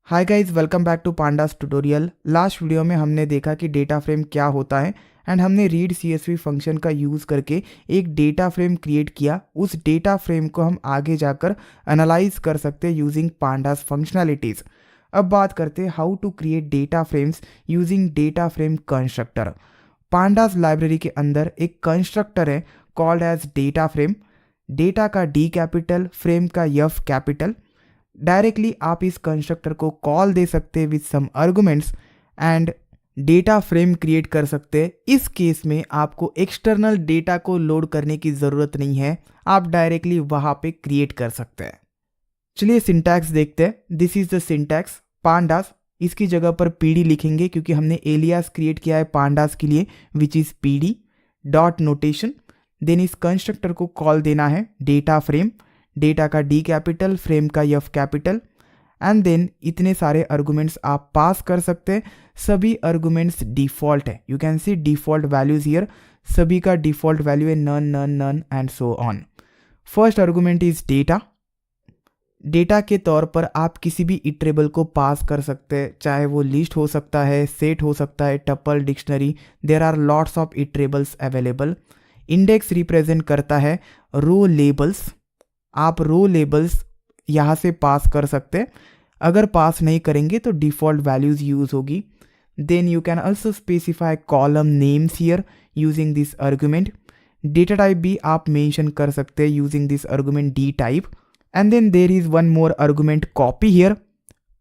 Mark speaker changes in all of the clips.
Speaker 1: Hi guys, welcome back to pandas tutorial. Last video में हमने देखा कि डेटा फ्रेम क्या होता है एंड हमने रीड सीएसवी फंक्शन का यूज़ करके एक डेटा फ्रेम क्रिएट किया। उस डेटा फ्रेम को हम आगे जाकर एनालाइज कर सकते हैं यूजिंग पांडास फंक्शनैलिटीज़। अब बात करते हैं how to create data frames using data frame constructor. Pandas library के अंदर एक कंस्ट्रक्टर है called as data frame. Data का डी कैपिटल, फ्रेम का एफ कैपिटल। डायरेक्टली आप इस कंस्ट्रक्टर को कॉल दे सकते हैं with some arguments and data frame create कर सकते हैं। इस केस में आपको एक्सटर्नल डेटा को लोड करने की ज़रूरत नहीं है, आप डायरेक्टली वहाँ पे क्रिएट कर सकते हैं। चलिए सिंटैक्स देखते हैं। This is the syntax pandas. इसकी जगह पर पीडी लिखेंगे क्योंकि हमने एलियास क्रिएट किया है पांडास के लिए, which is pd dot notation. Then इस कंस्ट्रक्टर को कॉल देना है डेटा फ्रेम। डेटा का डी कैपिटल, फ्रेम का एफ कैपिटल एंड देन इतने सारे आर्गुमेंट्स आप पास कर सकते हैं। सभी आर्गुमेंट्स डिफॉल्ट है, you can see default values here. सभी का डिफॉल्ट वैल्यू है none none none and so on. First argument is data. Data के तौर पर आप किसी भी इटरेबल को पास कर सकते हैं, चाहे वो लिस्ट हो सकता है, सेट हो सकता है, tuple, dictionary. There are lots of iterables available. Index represent करता है रो लेबल्स। आप रो लेबल्स यहाँ से पास कर सकते हैं। अगर पास नहीं करेंगे तो डिफ़ॉल्ट वैल्यूज़ यूज़ होगी। Then you can also specify column names here using this argument. Data type भी आप मेंशन कर सकते हैं using this argument D type. And then there is one more argument copy here.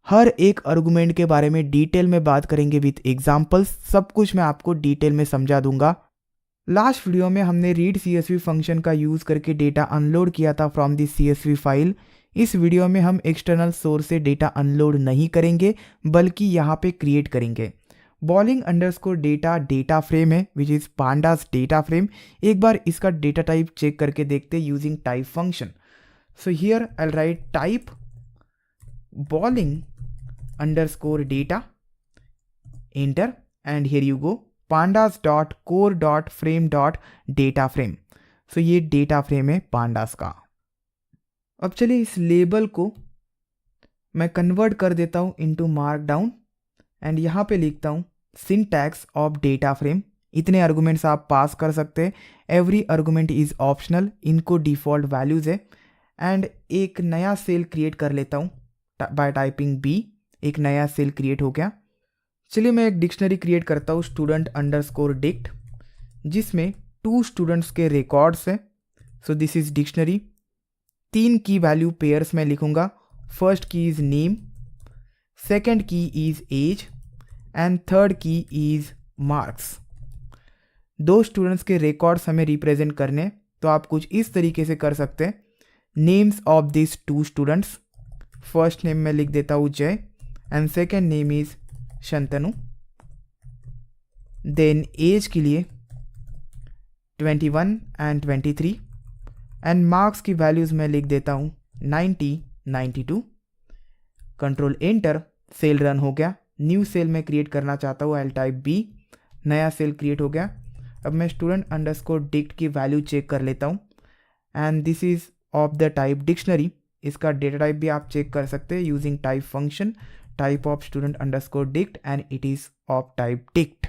Speaker 1: हर एक argument के बारे में डिटेल में बात करेंगे विथ एग्जाम्पल्स। सब कुछ मैं आपको डिटेल में समझा दूंगा। लास्ट वीडियो में हमने रीड सीएसवी फंक्शन का यूज़ करके डेटा अनलोड किया था फ्रॉम दी सीएसवी फाइल। इस वीडियो में हम एक्सटर्नल सोर्स से डेटा अनलोड नहीं करेंगे बल्कि यहाँ पे क्रिएट करेंगे। Bowling underscore data data frame है which is pandas data frame. एक बार इसका डेटा टाइप चेक करके देखते हैं using type function. So here I write type bowling underscore data, enter and here you go pandas dot core dot frame dot data frame. So ये data frame है pandas का। अब चलिए इस label को मैं कन्वर्ट कर देता हूँ इनटू मार्कडाउन एंड यहाँ पे लिखता हूँ सिंटैक्स ऑफ डेटा फ्रेम। इतने आर्गुमेंट्स आप पास कर सकते हैं। एवरी आर्गुमेंट इज़ ऑप्शनल, इनको डिफ़ॉल्ट वैल्यूज़ है। एंड एक नया सेल क्रिएट कर लेता हूँ बाय टाइपिंग बी। एक नया सेल क्रिएट हो गया। चलिए मैं एक डिक्शनरी क्रिएट करता हूँ स्टूडेंट अंडरस्कोर डिक्ट, जिसमें 2 स्टूडेंट्स के रिकॉर्ड्स हैं। सो दिस इज डिक्शनरी। 3 की वैल्यू पेयर्स में लिखूंगा। फर्स्ट की इज नेम, सेकंड की इज एज एंड थर्ड की इज मार्क्स। 2 स्टूडेंट्स के रिकॉर्ड्स हमें रिप्रेजेंट करने, तो आप कुछ इस तरीके से कर सकते हैं। Names of this 2 students. First name में लिख देता हूँ Jay and second name is Shantanu. Then age के लिए 21 एंड 23 एंड मार्क्स की वैल्यूज़ मैं लिख देता हूँ 90, 92। कंट्रोल एंटर, सेल रन हो गया। न्यू सेल में क्रिएट करना चाहता हूँ, आई टाइप बी। नया सेल क्रिएट हो गया। अब मैं स्टूडेंट अंडरस्कोर डिक्ट की वैल्यू चेक कर लेता हूँ and this is of the type dictionary. इसका डेटा टाइप भी आप चेक कर सकते हैं using type function. Type of student underscore dict and it is of type dict.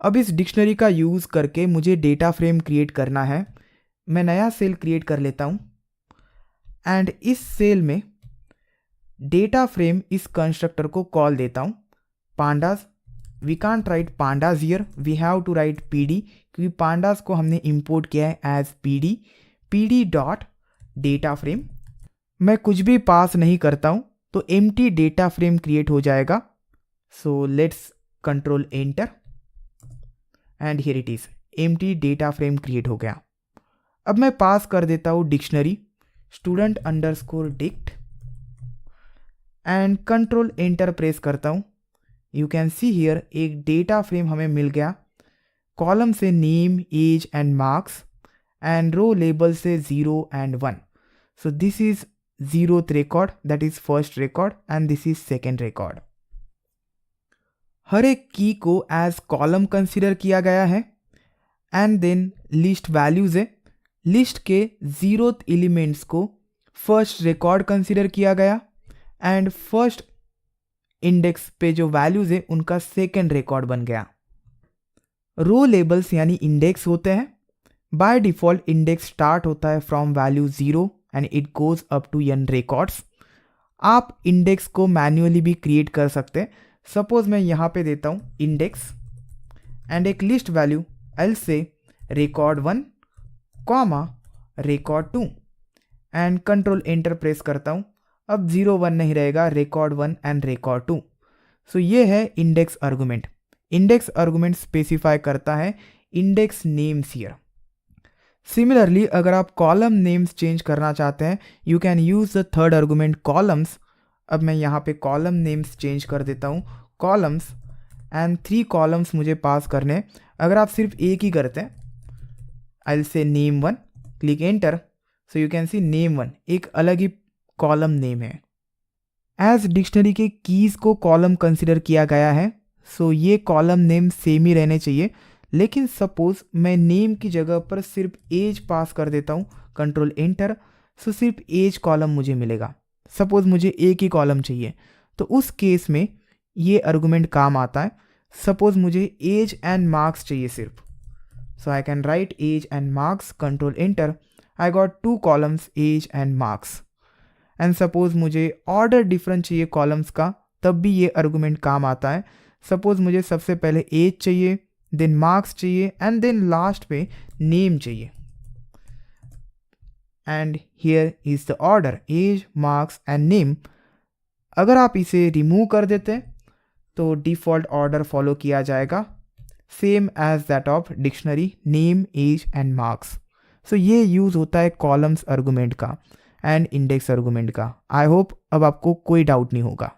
Speaker 1: अब इस डिक्शनरी का यूज़ करके मुझे डेटा फ्रेम क्रिएट करना है। मैं नया सेल क्रिएट कर लेता हूँ एंड इस सेल में डेटा फ्रेम इस कंस्ट्रक्टर को कॉल देता हूँ pandas. We can't write pandas here, we have to write pd क्योंकि पांडास को हमने इंपोर्ट किया है as pd. Pd dot data frame. मैं कुछ भी पास नहीं करता हूँ तो एम्प्टी डेटा फ्रेम क्रिएट हो जाएगा। So let's control enter and here it is empty data frame create हो गया। अब मैं पास कर देता हूँ dictionary student underscore dict and control enter press करता हूँ। यू कैन सी हियर एक डेटा फ्रेम हमें मिल गया। कॉलम से name, age and marks and row label से 0 and 1। So this is 0th record, that is first record and this is second record। हर एक की को एज कॉलम कंसिडर किया गया है एंड देन लिस्ट वैल्यूज है। लिस्ट के 0th एलिमेंट्स को फर्स्ट रिकॉर्ड कंसिडर किया गया एंड फर्स्ट इंडेक्स पे जो वैल्यूज है उनका सेकंड रिकॉर्ड बन गया। रो लेबल्स यानी इंडेक्स होते हैं। बाय डिफॉल्ट इंडेक्स स्टार्ट होता है from value 0 and it goes up to n records. आप इंडेक्स को मैन्युअली भी क्रिएट कर सकते हैं। सपोज मैं यहाँ पे देता हूँ इंडेक्स एंड एक लिस्ट वैल्यू एल से record 1 comma record 2 and control enter press करता हूँ। अब 0 1 नहीं रहेगा, रिकॉर्ड 1 एंड रिकॉर्ड 2। सो ये है index argument. Index argument specify करता है इंडेक्स नेम्स हियर। सिमिलरली अगर आप कॉलम नेम्स चेंज करना चाहते हैं you can use the third argument columns. अब मैं यहाँ पे कॉलम नेम्स चेंज कर देता हूँ कॉलम्स एंड 3 कॉलम्स मुझे पास करने। अगर आप सिर्फ एक ही करते हैं I will say name 1, click enter, so you can see name 1 एक अलग ही कॉलम नेम है। एज डिक्शनरी के कीज को कॉलम कंसिडर किया गया है सो ये कॉलम नेम सेम ही रहने चाहिए। लेकिन सपोज मैं नेम की जगह पर सिर्फ एज पास कर देता हूँ, कंट्रोल एंटर, सो सिर्फ एज कॉलम मुझे मिलेगा। सपोज मुझे एक ही कॉलम चाहिए तो उस केस में ये आर्गुमेंट काम आता है। सपोज मुझे एज एंड मार्क्स चाहिए सिर्फ, so I can write age and marks, control enter, I got 2 columns age and marks. And suppose मुझे ऑर्डर डिफरेंट चाहिए कॉलम्स का, तब भी ये आर्गुमेंट काम आता है। सपोज मुझे सबसे पहले एज चाहिए, देन मार्क्स चाहिए एंड देन लास्ट पे नेम चाहिए and here is the order age marks and name. अगर आप इसे रिमूव कर देते हैं तो डिफ़ॉल्ट ऑर्डर फॉलो किया जाएगा same as that of dictionary name age and marks. So ये यूज़ होता है कॉलम्स आर्गुमेंट का एंड इंडेक्स आर्गुमेंट का। आई होप अब आपको कोई डाउट नहीं होगा।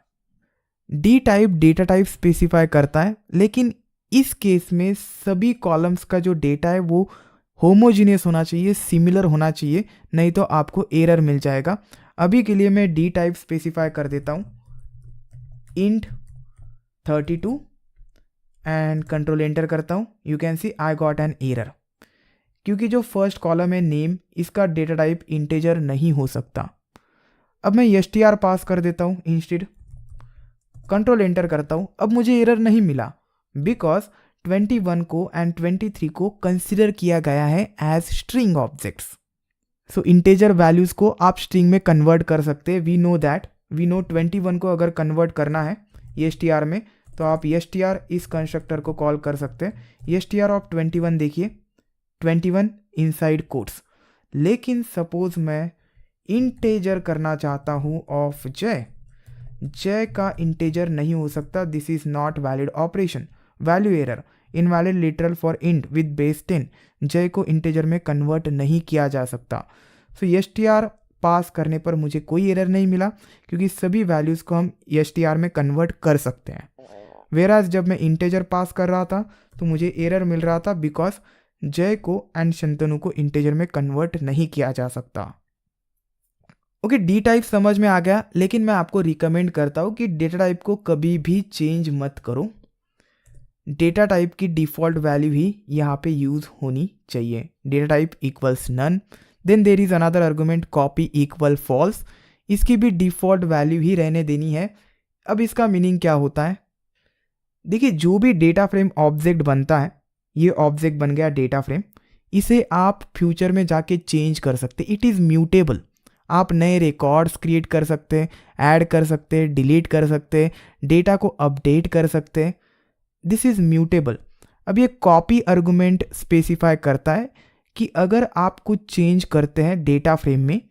Speaker 1: D type data type specify करता है, लेकिन इस केस में सभी कॉलम्स का जो डेटा है वो होमोजीनियस होना चाहिए, सिमिलर होना चाहिए, नहीं तो आपको एरर मिल जाएगा। अभी के लिए मैं डी टाइप स्पेसिफाई कर देता हूँ इंट 32 एंड कंट्रोल एंटर करता हूँ। You can C I got an error क्योंकि जो फर्स्ट कॉलम है नेम, इसका डेटा टाइप इंटीजर नहीं हो सकता। अब मैं str पास कर देता हूँ इंस्टेड, कंट्रोल एंटर करता हूँ। अब मुझे एरर नहीं मिला बिकॉज 21 को एंड 23 को कंसिडर किया गया है एज स्ट्रिंग ऑब्जेक्ट्स। सो इंटीजर वैल्यूज को आप स्ट्रिंग में कन्वर्ट कर सकते हैं। वी नो 21 को अगर कन्वर्ट करना है str में तो आप str इस कंस्ट्रक्टर को कॉल कर सकते हैं। str ऑफ 21 देखिए 21 इनसाइड कोट्स। लेकिन सपोज मैं इंटीजर करना चाहता हूँ ऑफ जय का इंटीजर नहीं हो सकता। This is not valid operation, value error, invalid literal for int with base 10। जय को इंटीजर में कन्वर्ट नहीं किया जा सकता। सो str पास करने पर मुझे कोई एरर नहीं मिला क्योंकि सभी वैल्यूज को हम str में कन्वर्ट कर सकते हैं। वेराज जब मैं इंटीजर पास कर रहा था तो मुझे एरर मिल रहा था बिकॉज जय को एंड शंतनु को इंटीजर में कन्वर्ट नहीं किया जा सकता। ओके, डी टाइप समझ में आ गया, लेकिन मैं आपको रिकमेंड करता हूँ कि डेटा टाइप को कभी भी चेंज मत करो। डेटा टाइप की डिफ़ॉल्ट वैल्यू ही यहाँ पे यूज़ होनी चाहिए। Data type equals none, then there is another argument copy equal false, इसकी भी डिफ़ॉल्ट वैल्यू ही रहने देनी है। अब इसका मीनिंग क्या होता है, देखिए जो भी डेटा फ्रेम ऑब्जेक्ट बनता है, ये ऑब्जेक्ट बन गया डेटा फ्रेम, इसे आप फ्यूचर में जाके चेंज कर सकते, इट इज़ म्यूटेबल। आप नए रिकॉर्ड्स क्रिएट कर सकते हैं, ऐड कर सकते हैं, डिलीट कर सकते हैं, डेटा को अपडेट कर सकते हैं, दिस इज़ म्यूटेबल। अब ये कॉपी आर्गुमेंट स्पेसिफाई करता है कि अगर आप कुछ चेंज करते हैं डेटा फ्रेम में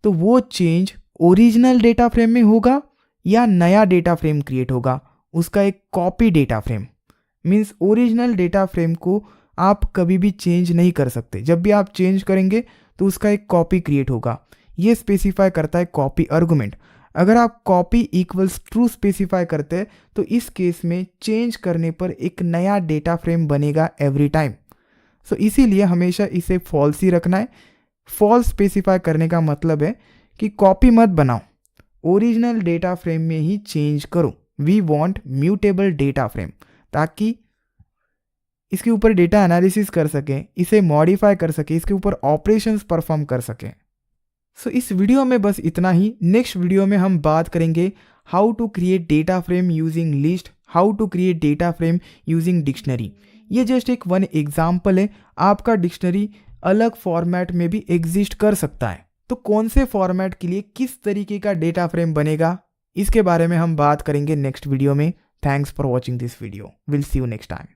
Speaker 1: तो वो चेंज ओरिजिनल डेटा फ्रेम में होगा या नया डेटा फ्रेम क्रिएट होगा, उसका एक copy data frame. Means original data frame को आप कभी भी चेंज नहीं कर सकते, जब भी आप चेंज करेंगे तो उसका एक कॉपी क्रिएट होगा। ये स्पेसिफाई करता है कॉपी आर्गुमेंट। अगर आप कॉपी इक्वल्स ट्रू स्पेसिफाई करते हैं तो इस केस में चेंज करने पर एक नया डेटा फ्रेम बनेगा एवरी टाइम। सो इसीलिए हमेशा इसे फॉल्स ही रखना है। फॉल्स स्पेसिफाई करने का मतलब है कि कॉपी मत बनाओ, ओरिजिनल डेटा फ्रेम में ही चेंज करो। We want mutable data frame, ताकि इसके ऊपर डेटा एनालिसिस कर सकें, इसे मॉडिफाई कर सकें, इसके ऊपर ऑपरेशंस परफॉर्म कर सकें। सो इस वीडियो में बस इतना ही। नेक्स्ट वीडियो में हम बात करेंगे how to create data frame using list, how to create data frame using dictionary. ये जस्ट एक वन एग्जाम्पल है। आपका डिक्शनरी अलग फॉर्मेट में भी एग्जिस्ट कर सकता है, तो कौन से फॉर्मेट के लिए किस तरीके का डेटा फ्रेम बनेगा, इसके बारे में हम बात करेंगे नेक्स्ट वीडियो में। Thanks for watching this video, will see you next time.